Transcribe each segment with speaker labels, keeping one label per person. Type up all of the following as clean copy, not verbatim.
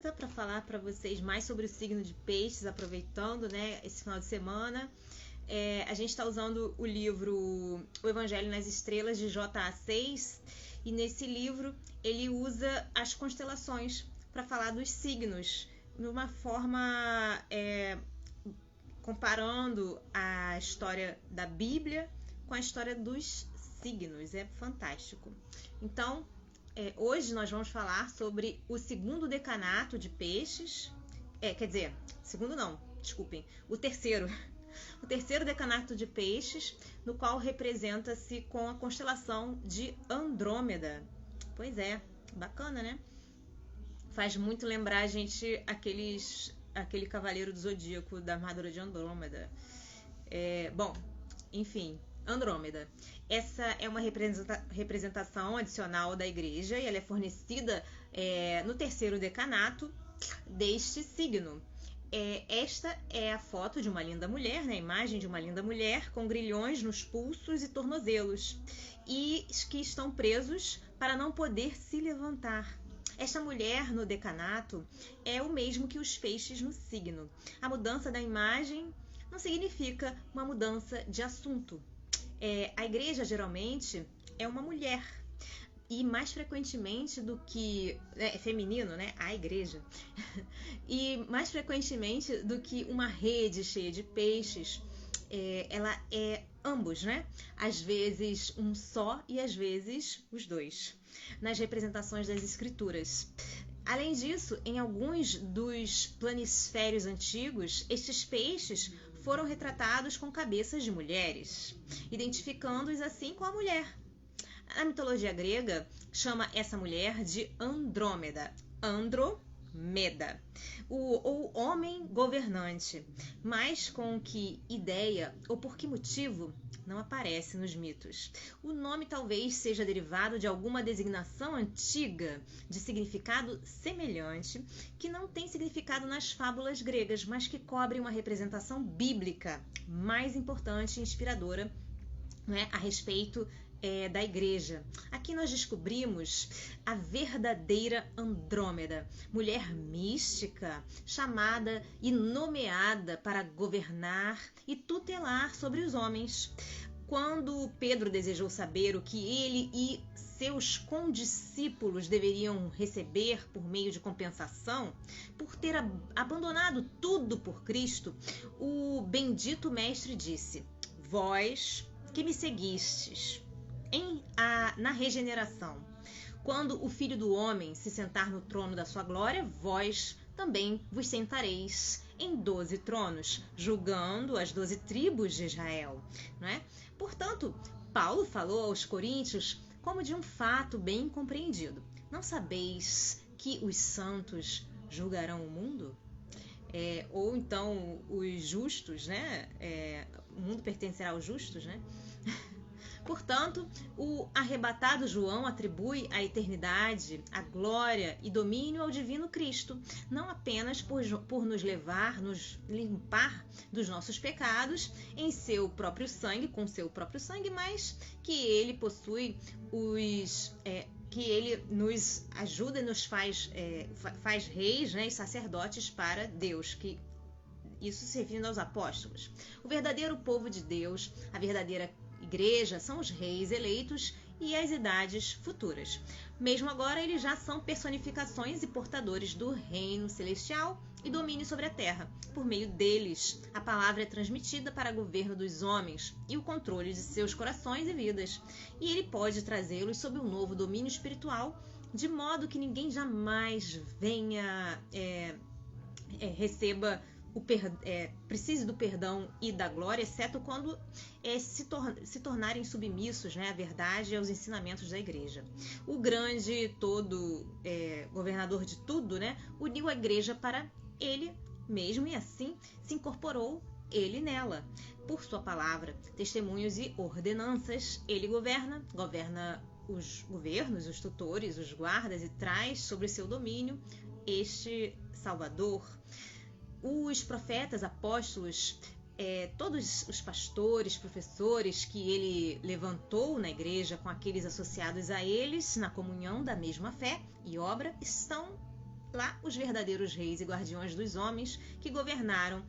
Speaker 1: Para falar para vocês mais sobre o signo de Peixes, aproveitando, né, esse final de semana. A gente está usando o livro O Evangelho nas Estrelas, de J.A. Seis, e nesse livro ele usa as constelações para falar dos signos, de uma forma comparando a história da Bíblia com a história dos signos. É fantástico. Então, hoje nós vamos falar sobre o segundo decanato de Peixes. Segundo não, desculpem, o terceiro. O terceiro decanato de Peixes, no qual representa-se com a constelação de Andrômeda. Pois é, bacana, né? Faz muito lembrar a gente aquele cavaleiro do Zodíaco da armadura de Andrômeda. Enfim, Andrômeda. Essa é uma representação adicional da igreja e ela é fornecida no terceiro decanato deste signo. Esta é a foto de uma linda mulher, né? A imagem de uma linda mulher com grilhões nos pulsos e tornozelos e que estão presos para não poder se levantar. Esta mulher no decanato é o mesmo que os peixes no signo. A mudança da imagem não significa uma mudança de assunto. A igreja geralmente é uma mulher. E mais frequentemente do que... É feminino, né? A igreja. E mais frequentemente do que uma rede cheia de peixes, ela é ambos, né? Às vezes um só e às vezes os dois. Nas representações das escrituras. Além disso, em alguns dos planisférios antigos, estes peixes foram retratados com cabeças de mulheres, identificando-os assim com a mulher. A mitologia grega chama essa mulher de Andrômeda, Andromeda, o homem governante, mas com que ideia ou por que motivo não aparece nos mitos. O nome talvez seja derivado de alguma designação antiga de significado semelhante, que não tem significado nas fábulas gregas, mas que cobre uma representação bíblica mais importante e inspiradora, né, a respeito da igreja. Aqui nós descobrimos a verdadeira Andrômeda, mulher mística, chamada e nomeada para governar e tutelar sobre os homens. Quando Pedro desejou saber o que ele e seus condiscípulos deveriam receber por meio de compensação, por ter abandonado tudo por Cristo, o bendito mestre disse: "Vós que me seguistes na regeneração, quando o Filho do Homem se sentar no trono da sua glória, vós também vos sentareis em 12 tronos, julgando as 12 tribos de Israel." Não é? Portanto, Paulo falou aos coríntios como de um fato bem compreendido: "Não sabeis que os santos julgarão o mundo?" Ou então os justos, né? O mundo pertencerá aos justos, né? Portanto, o arrebatado João atribui a eternidade, a glória e domínio ao divino Cristo, não apenas por nos limpar dos nossos pecados em seu próprio sangue, com seu próprio sangue, mas que ele possui que ele nos ajuda e nos faz reis, né, e sacerdotes para Deus, que isso se referindo aos apóstolos. O verdadeiro povo de Deus, a verdadeira igreja, são os reis eleitos e as idades futuras. Mesmo agora, eles já são personificações e portadores do reino celestial e domínio sobre a terra. Por meio deles, a palavra é transmitida para governo dos homens e o controle de seus corações e vidas. E ele pode trazê-los sob um novo domínio espiritual, de modo que ninguém jamais precise do perdão e da glória, exceto quando se tornarem submissos, né, à verdade e aos ensinamentos da igreja. O grande governador de tudo, né, uniu a igreja para ele mesmo e assim se incorporou ele nela. Por sua palavra, testemunhos e ordenanças, ele governa os governos, os tutores, os guardas e traz sobre seu domínio este Salvador. Os profetas, apóstolos, todos os pastores, professores que ele levantou na igreja com aqueles associados a eles na comunhão da mesma fé e obra estão lá os verdadeiros reis e guardiões dos homens que governaram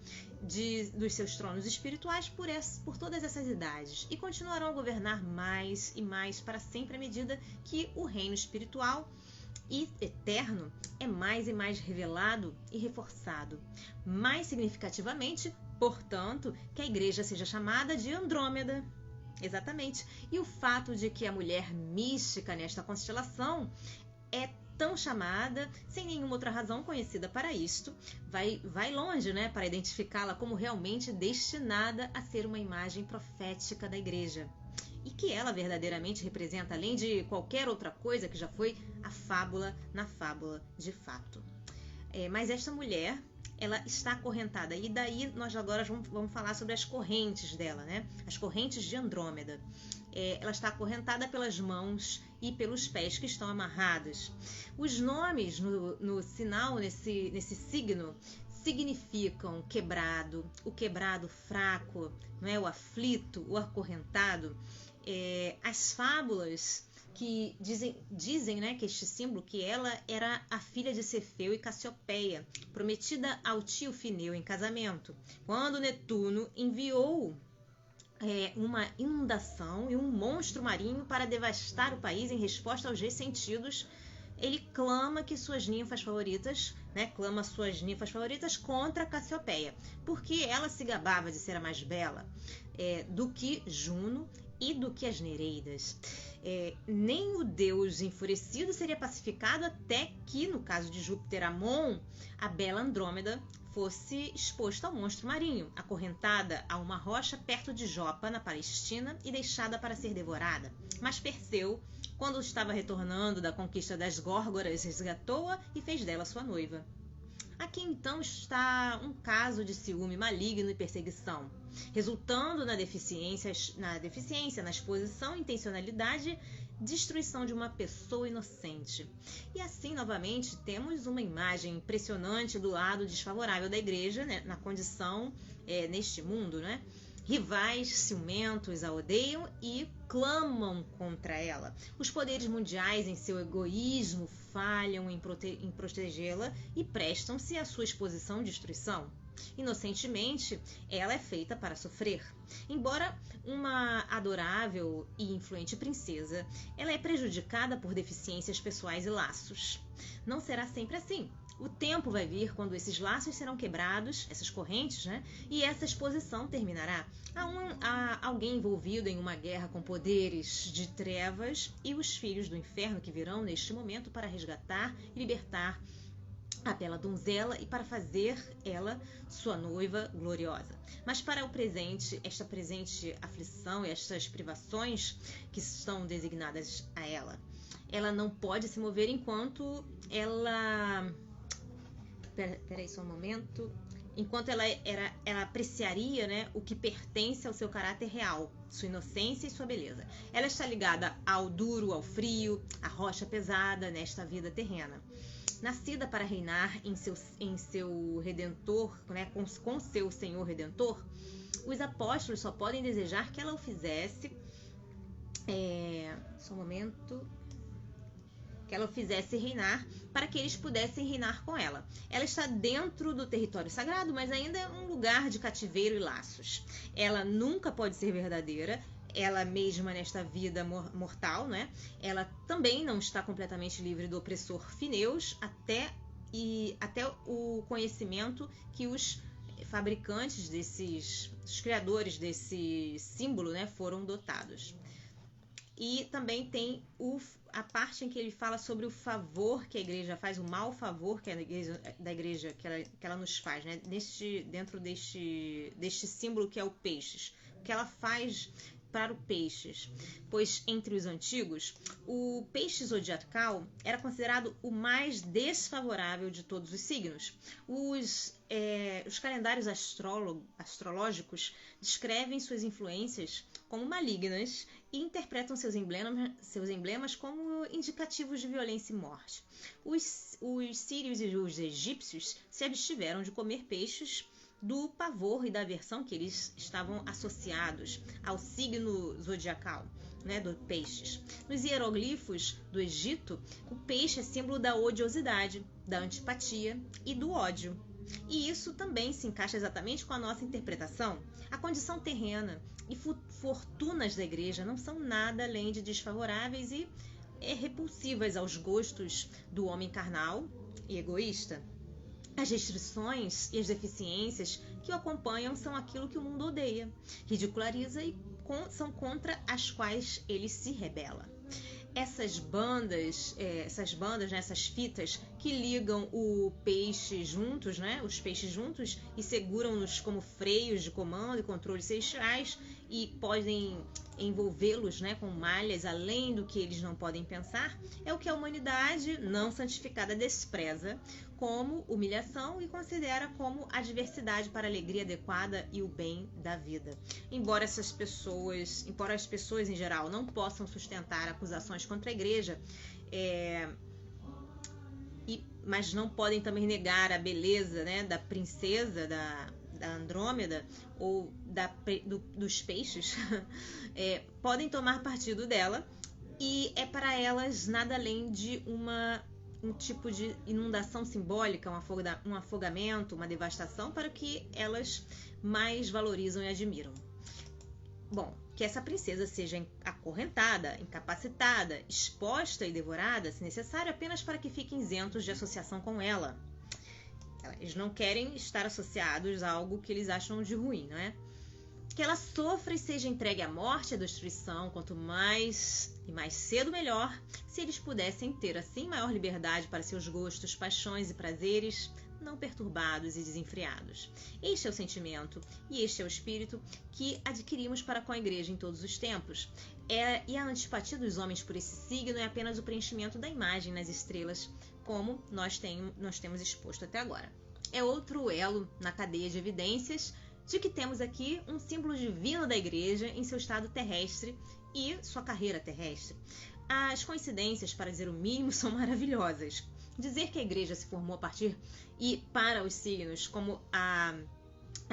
Speaker 1: dos seus tronos espirituais por todas essas idades e continuarão a governar mais e mais para sempre à medida que o reino espiritual e eterno é mais e mais revelado e reforçado. Mais significativamente, portanto, que a igreja seja chamada de Andrômeda. Exatamente. E o fato de que a mulher mística nesta constelação é tão chamada, sem nenhuma outra razão conhecida para isto, vai longe, né, para identificá-la como realmente destinada a ser uma imagem profética da igreja. E que ela verdadeiramente representa, além de qualquer outra coisa que já foi a fábula na fábula de fato. Mas esta mulher, ela está acorrentada, e daí nós agora vamos falar sobre as correntes dela, né? As correntes de Andrômeda. Ela está acorrentada pelas mãos e pelos pés que estão amarrados. Os nomes no sinal, nesse signo, significam quebrado, o quebrado fraco, não é? O aflito, o acorrentado. As fábulas que dizem, né, que este símbolo, que ela era a filha de Cefeu e Cassiopeia, prometida ao tio Fineu em casamento, quando Netuno enviou uma inundação e um monstro marinho para devastar o país. Em resposta aos ressentidos, ele clama suas ninfas favoritas contra Cassiopeia, porque ela se gabava de ser a mais bela do que Juno e do que as Nereidas. Nem o deus enfurecido seria pacificado até que, no caso de Júpiter Amon, a bela Andrômeda fosse exposta ao monstro marinho, acorrentada a uma rocha perto de Jopa, na Palestina, e deixada para ser devorada. Mas Perseu, quando estava retornando da conquista das Górgoras, resgatou-a e fez dela sua noiva. Aqui então está um caso de ciúme maligno e perseguição, resultando na deficiência, na exposição, intencionalidade, destruição de uma pessoa inocente. E assim, novamente, temos uma imagem impressionante do lado desfavorável da igreja, né, na condição neste mundo, né? Rivais ciumentos a odeiam e clamam contra ela. Os poderes mundiais, em seu egoísmo, falham em protegê-la e prestam-se à sua exposição e destruição. Inocentemente, ela é feita para sofrer. Embora uma adorável e influente princesa, ela é prejudicada por deficiências pessoais e laços. Não será sempre assim. O tempo vai vir quando esses laços serão quebrados, essas correntes, né? E essa exposição terminará. Há alguém envolvido em uma guerra com poderes de trevas e os filhos do inferno que virão neste momento para resgatar e libertar a bela donzela e para fazer ela sua noiva gloriosa. Mas para o presente, esta presente aflição e estas privações que estão designadas a ela não pode se mover enquanto ela... Peraí só um momento. Enquanto ela apreciaria, né, o que pertence ao seu caráter real, sua inocência e sua beleza. Ela está ligada ao duro, ao frio, à rocha pesada nesta vida terrena. Nascida para reinar em seu Redentor, né, com seu Senhor Redentor, os apóstolos só podem desejar que ela o fizesse. Só um momento. Que ela o fizesse reinar, para que eles pudessem reinar com ela. Ela está dentro do território sagrado, mas ainda é um lugar de cativeiro e laços. Ela nunca pode ser verdadeira, ela mesma nesta vida mortal, né? Ela também não está completamente livre do opressor Fineus, até o conhecimento que os fabricantes os criadores desse símbolo, né, foram dotados. E também tem a parte em que ele fala sobre o favor que a igreja faz, o mau favor que da igreja que ela nos faz, né? Dentro deste símbolo que é o peixes. O que ela faz para o peixes, pois entre os antigos, o peixe zodiacal era considerado o mais desfavorável de todos os signos. Os calendários astrológicos descrevem suas influências como malignas e interpretam seus emblemas como indicativos de violência e morte. Os sírios e os egípcios se abstiveram de comer peixes do pavor e da aversão que eles estavam associados ao signo zodiacal, né, do peixes. Nos hieroglifos do Egito, o peixe é símbolo da odiosidade, da antipatia e do ódio. E isso também se encaixa exatamente com a nossa interpretação. A condição terrena e fortunas da igreja não são nada além de desfavoráveis e repulsivas aos gostos do homem carnal e egoísta. As restrições e as deficiências que o acompanham são aquilo que o mundo odeia, ridiculariza e são contra as quais ele se rebela. Essas bandas, né, essas fitas que ligam o peixe juntos, né, os peixes juntos e seguram-nos como freios de comando e controle celestiais e podem envolvê-los, né, com malhas além do que eles não podem pensar, é o que a humanidade não santificada despreza como humilhação e considera como adversidade para a alegria adequada e o bem da vida. Embora as pessoas em geral não possam sustentar acusações contra a igreja, mas não podem também negar a beleza, né, da princesa da Andrômeda ou dos peixes, podem tomar partido dela, e é para elas nada além de um tipo de inundação simbólica, um afogamento, uma devastação para o que elas mais valorizam e admiram. Bom, que essa princesa seja acorrentada, incapacitada, exposta e devorada, se necessário, apenas para que fiquem isentos de associação com ela. Eles não querem estar associados a algo que eles acham de ruim, não é? Que ela sofra e seja entregue à morte e à destruição, quanto mais e mais cedo melhor, se eles pudessem ter assim maior liberdade para seus gostos, paixões e prazeres, não perturbados e desenfreados. Este é o sentimento e este é o espírito que adquirimos para com a igreja em todos os tempos. E a antipatia dos homens por esse signo é apenas o preenchimento da imagem nas estrelas, como nós temos exposto até agora. É outro elo na cadeia de evidências de que temos aqui um símbolo divino da igreja em seu estado terrestre e sua carreira terrestre. As coincidências, para dizer o mínimo, são maravilhosas. Dizer que a igreja se formou a partir e para os signos, como a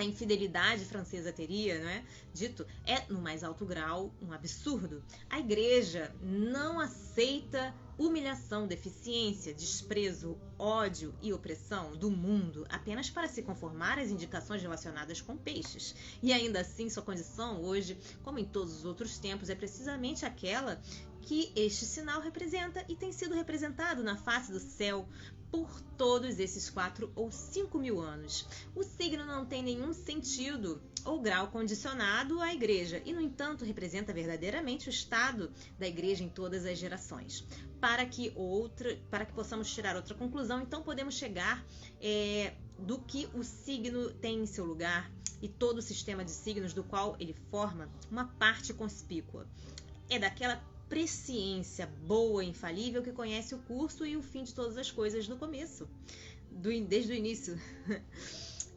Speaker 1: infidelidade francesa teria, não é? Dito, é no mais alto grau um absurdo. A igreja não aceita humilhação, deficiência, desprezo, ódio e opressão do mundo apenas para se conformar às indicações relacionadas com peixes. E ainda assim, sua condição hoje, como em todos os outros tempos, é precisamente aquela que este sinal representa e tem sido representado na face do céu por todos esses 4 ou 5 mil anos. O signo não tem nenhum sentido ou grau condicionado à igreja e, no entanto, representa verdadeiramente o estado da igreja em todas as gerações. Para que possamos tirar outra conclusão, então podemos chegar do que o signo tem em seu lugar e todo o sistema de signos do qual ele forma uma parte conspícua. É daquela presciência boa e infalível que conhece o curso e o fim de todas as coisas no começo, desde o início.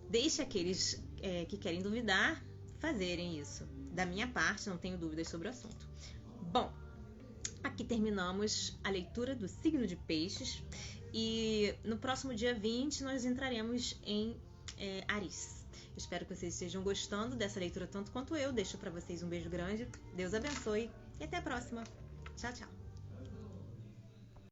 Speaker 1: Deixe aqueles que querem duvidar fazerem isso. Da minha parte, não tenho dúvidas sobre o assunto. Bom, aqui terminamos a leitura do signo de Peixes e no próximo dia 20 nós entraremos em Áries. Espero que vocês estejam gostando dessa leitura tanto quanto eu. Deixo para vocês um beijo grande. Deus abençoe e até a próxima. Tchau, tchau.